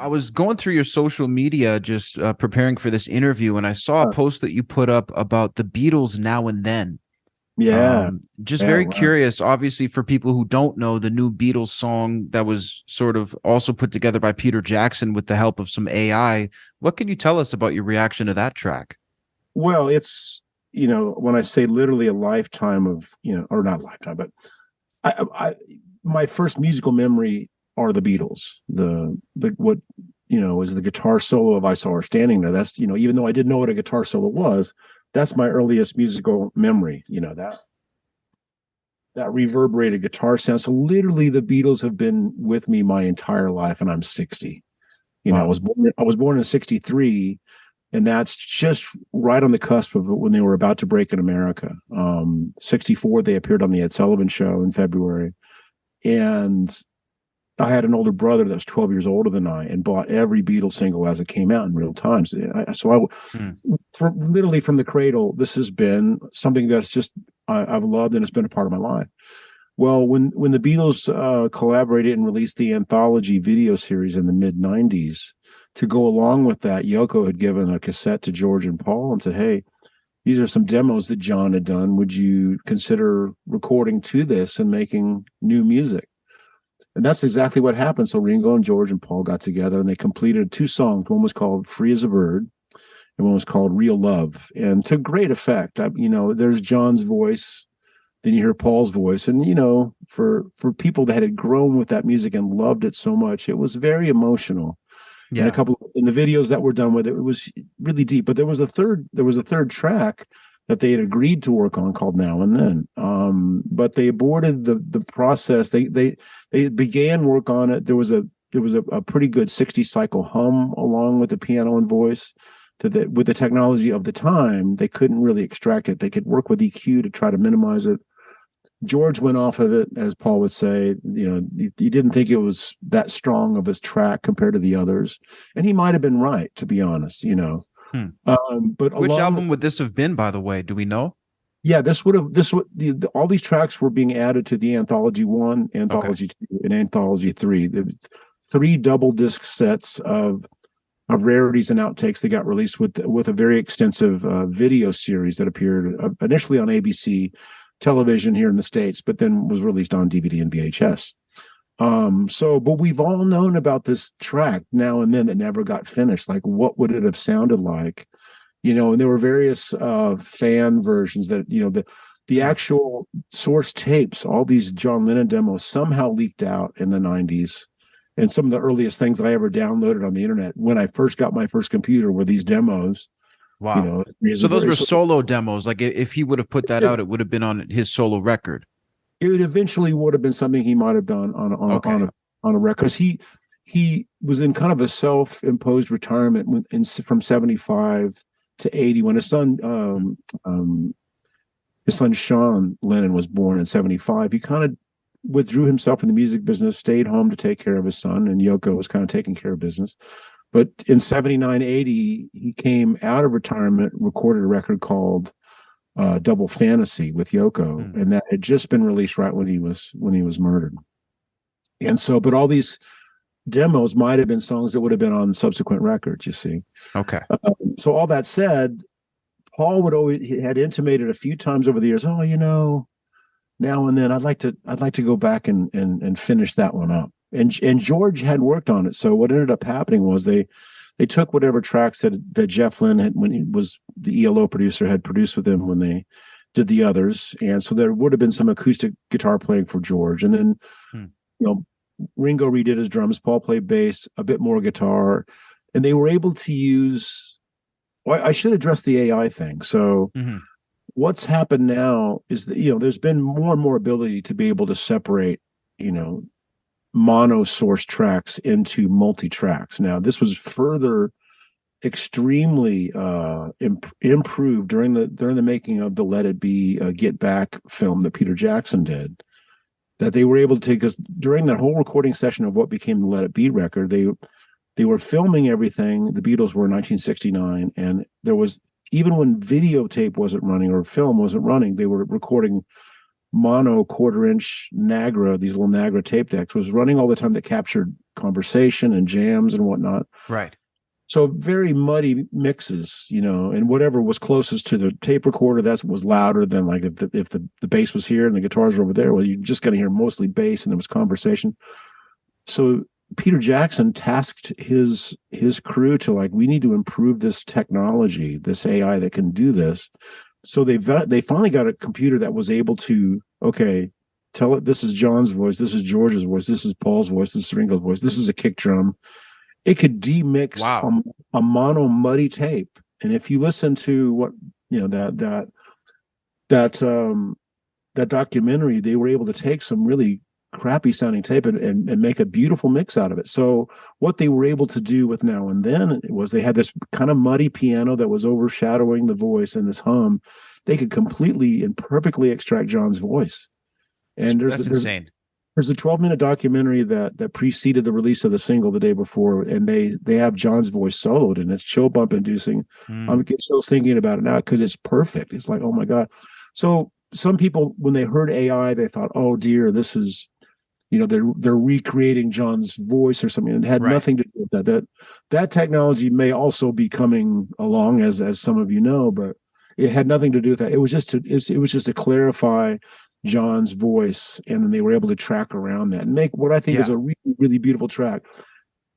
I was going through your social media just preparing for this interview, and I saw a post that you put up about the Beatles Now and Then. Yeah, Just yeah, very wow. curious, obviously, for people who don't know the new Beatles song that was sort of also put together by Peter Jackson with the help of some AI. What can you tell us about your reaction to that track? Well, it's when I say literally a lifetime of or not lifetime, but I my first musical memory are the Beatles. The what is the guitar solo of "I Saw Her Standing There." That's even though I didn't know what a guitar solo was, that's my earliest musical memory. That reverberated guitar sound. So literally, the Beatles have been with me my entire life, and I'm 60. I Wow. was born in '63, and that's just right on the cusp of when they were about to break in America. '64, they appeared on the Ed Sullivan Show in February, and I had an older brother that was 12 years older than I, and bought every Beatles single as it came out in real time. Hmm. Literally from the cradle, this has been something that's just I've loved, and it's been a part of my life. Well, when the Beatles collaborated and released the anthology video series in the mid '90s, to go along with that, Yoko had given a cassette to George and Paul and said, "Hey, these are some demos that John had done. Would you consider recording to this and making new music?" And that's exactly what happened. So Ringo and George and Paul got together and they completed two songs. One was called "Free as a Bird" and one was called "Real Love." And to great effect. There's John's voice, then you hear Paul's voice, and for people that had grown with that music and loved it so much, it was very emotional. And a Yeah. couple in the videos that were done with it, it was really deep. But there was a third track that they had agreed to work on called "Now and Then." But they aborted the process. They began work on it. There was a pretty good 60 cycle hum along with the piano and voice. With the technology of the time, they couldn't really extract it. They could work with EQ to try to minimize it. George went off of it, as Paul would say. He didn't think it was that strong of a track compared to the others, and he might have been right, to be honest. Hmm. But Which along, album would this have been, by the way? Do we know? yeah, all these tracks were being added to the Anthology One, Okay. Anthology Two, and Anthology Three. There was three double disc sets of rarities and outtakes that got released with a very extensive video series that appeared initially on ABC television here in the States, but then was released on DVD and VHS. But we've all known about this track Now and Then that never got finished. Like, what would it have sounded like? And there were various fan versions that, the Hmm. actual source tapes, all these John Lennon demos somehow leaked out in the '90s. And some of the earliest things I ever downloaded on the internet when I first got my first computer were these demos, Wow. years So those ago. were So solo demos. Like if he would have put that it, out, it would have been on his solo record. it eventually would have been something he might have done Okay. on a record, because he was in kind of a self-imposed retirement from '75 to '80 when Hmm. his son Sean Lennon was born in '75. He kind of withdrew himself in the music business, stayed home to take care of his son, and Yoko was kind of taking care of business. But in '79, '80, he came out of retirement, recorded a record called Double Fantasy with Yoko, Hmm. and that had just been released right when he was murdered. And so, but all these demos might have been songs that would have been on subsequent records. You see, Okay. so all that said, Paul would always he had intimated a few times over the years, oh, now and then I'd like to go back and finish that one up. And George had worked on it. So what ended up happening was they took whatever tracks that Jeff Lynne had, when he was the ELO producer, had produced with him when they did the others. And so there would have been some acoustic guitar playing for George. And then, Hmm. you know, Ringo redid his drums, Paul played bass, a bit more guitar, and they were able to use. Well, I should address the AI thing. So Hmm. what's happened now is that there's been more and more ability to be able to separate you know mono source tracks into multi tracks. Now this was further extremely improved during the making of the Let It Be Get Back film that Peter Jackson did, that they were able to take us during that whole recording session of what became the Let It Be record. They were filming everything. The Beatles were in 1969, and there was, even when videotape wasn't running or film wasn't running, they were recording mono quarter-inch Nagra, these little Nagra tape decks, was running all the time, that captured conversation and jams and whatnot. Right. So very muddy mixes, and whatever was closest to the tape recorder, that was louder than like if the bass was here and the guitars were over there. Well, you're just going to hear mostly bass and there was conversation. So Peter Jackson tasked his crew to like, we need to improve this technology, this AI that can do this. So they finally got a computer that was able to, okay, tell it this is John's voice, this is George's voice, this is Paul's voice, this is Ringo's voice, this is a kick drum. It could demix Wow. a mono muddy tape, and if you listen to what that documentary, they were able to take some really crappy sounding tape and make a beautiful mix out of it. So what they were able to do with Now and Then was they had this kind of muddy piano that was overshadowing the voice and this hum. They could completely and perfectly extract John's voice. And That's insane. there's a 12-minute documentary that preceded the release of the single the day before, and they have John's voice soloed, and it's chill bump inducing. I'm still thinking about it now because it's perfect. It's like, oh my God. So some people, when they heard AI, they thought, oh dear, this is, they're recreating John's voice or something. It had nothing to do with that. That technology may also be coming along, as some of you know, but it had nothing to do with that. It was just to clarify John's voice, and then they were able to track around that and make what I think is a really, really beautiful track.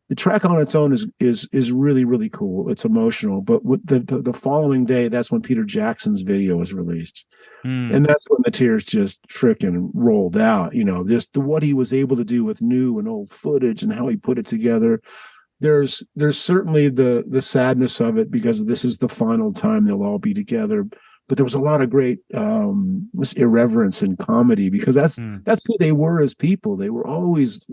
The track on its own is really, really cool. It's emotional, but with the following day, that's when Peter Jackson's video was released, and that's when the tears just freaking rolled out. Just what he was able to do with new and old footage and how he put it together. There's certainly the sadness of it because this is the final time they'll all be together. But there was a lot of great irreverence and comedy because that's who they were as people. They were always,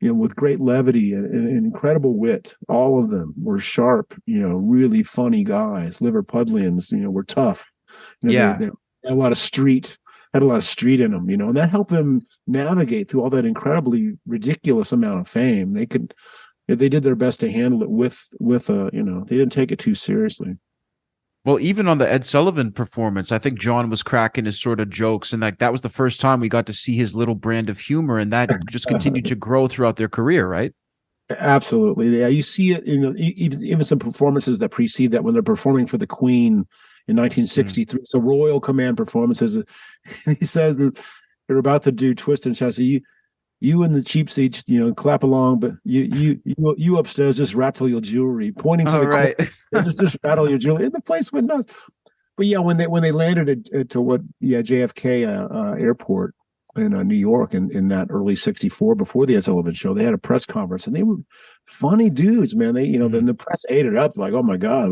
with great levity and incredible wit. All of them were sharp, really funny guys. Liverpudlians, were tough. They had a lot of street in them, and that helped them navigate through all that incredibly ridiculous amount of fame. They did their best to handle it with they didn't take it too seriously. Well, even on the Ed Sullivan performance, I think John was cracking his sort of jokes, and like that was the first time we got to see his little brand of humor, and that just continued to grow throughout their career, right? Absolutely, yeah. You see it, even some performances that precede that when they're performing for the Queen in 1963. So Royal Command performances. And he says that they're about to do Twist and Shout. So you in the cheap seats, clap along, but you upstairs just rattle your jewelry, pointing to right. just rattle your jewelry, and the place went nuts. But yeah, when they landed at JFK airport in New York in that early '64 before the Ed Sullivan Show, they had a press conference, and they were funny dudes, man. They then the press ate it up like, oh my God,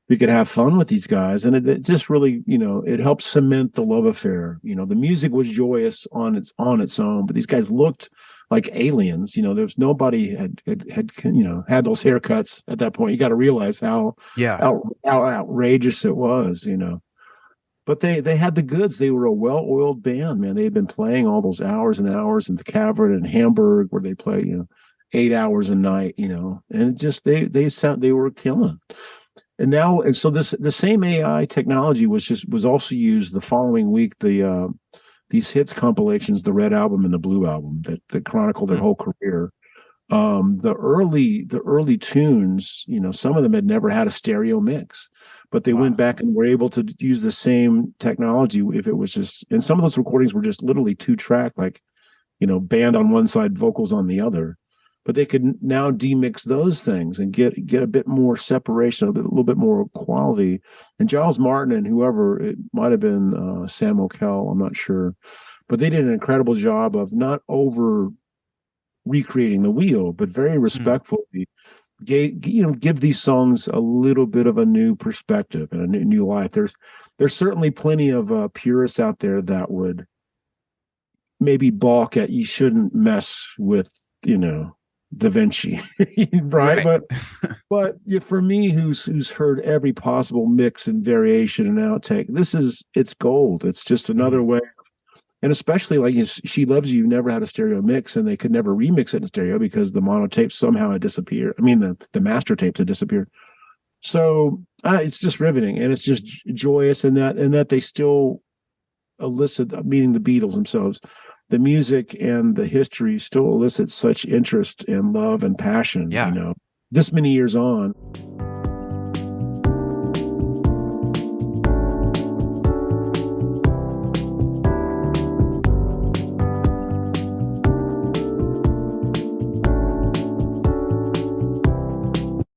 we could have fun with these guys. And it just really, it helped cement the love affair. The music was joyous on its own, but these guys looked like aliens. There was nobody had those haircuts at that point. You got to realize how outrageous it was, But they had the goods. They were a well-oiled band, man. They had been playing all those hours and hours in the Cavern in Hamburg, where they play, 8 hours a night, and it just they were killing. And so the same AI technology was also used the following week. These hits compilations, the Red Album and the Blue Album, that chronicled their whole career. The early tunes, some of them had never had a stereo mix, but they went back and were able to use the same technology. If it was just, and some of those recordings were just literally 2-track, like, band on one side, vocals on the other. But they could now demix those things and get a bit more separation, a little bit more quality. And Giles Martin and whoever, it might have been Sam O'Kell, I'm not sure, but they did an incredible job of not over recreating the wheel, but very respectfully give these songs a little bit of a new perspective and a new life. There's certainly plenty of purists out there that would maybe balk at, you shouldn't mess with Da Vinci, right? But for me, who's heard every possible mix and variation and outtake, it's gold. It's just another way. And especially like She Loves You never had a stereo mix, and they could never remix it in stereo because the mono tapes somehow had disappeared. I mean, the master tapes had disappeared. So it's just riveting, and it's just joyous in that they still elicit, meaning the Beatles themselves, the music and the history still elicits such interest and love and passion, Yeah. this many years on.